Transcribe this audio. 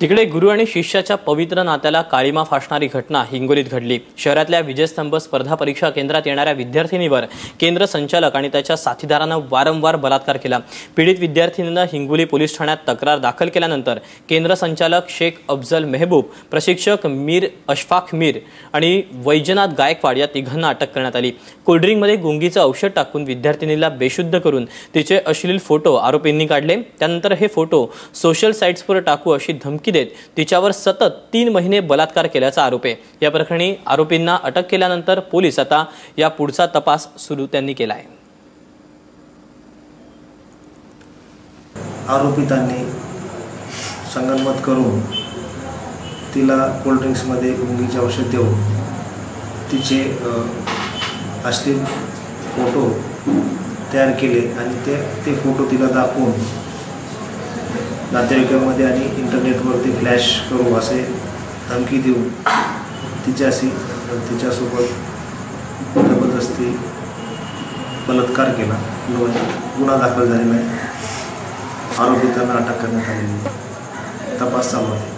तिकडे गुरु आणि शिष्याच्या पवित्र नात्याला काळीमा फासणारी घटना हिंगोलीत घडली। शहरातल्या विजयस्तंभ स्पर्धा परीक्षा केंद्रात येणाऱ्या विद्यार्थिनीवर केंद्र संचालक आणि त्याच्या साथीदारांना वारंवार बलात्कार केला। पीडित विद्यार्थिनीने हिंगोली पोलीस ठाण्यात तक्रार दाखल केल्यानंतर केंद्र संचालक शेख अफजल मेहबूब, प्रशिक्षक मीर अशफाक मीर आणि वैजनाथ गायकवाड या तिघांना अटक करण्यात आली। कोल्ड्रिंकमध्ये गुंगीचं औषध टाकून विद्यार्थिनीला बेशुद्ध करून तिचे अश्लील फोटो आरोपींनी काढले। त्यानंतर हे फोटो सोशल साइट्सवर टाकू अशी धमकी देत तिच्यावर सतत 3 महिने बलात्कार केल्याचा आरोप आहे। या प्रकरणी आरोपींना अटक केल्यानंतर पोलीस आता या पुढचा तपास सुरू त्यांनी केला आहे। आरोपितांनी संगनमत करून तिला कोल्ड ड्रिंक्स मध्ये गुंगीचे औषध देऊन तिचे अश्लील फोटो तयार केले आणि ते फोटो तिला दाखवून नातेवाईकांमध्ये आणि इंटरनेटवरती फ्लॅश करू असे धमकी देऊन तिच्यासोबत जबरदस्ती बलात्कार केला। गुन्हा दाखल झालेला आहे। आरोपितांना अटक करण्यात आलेली आहे। तपास चालू आहे।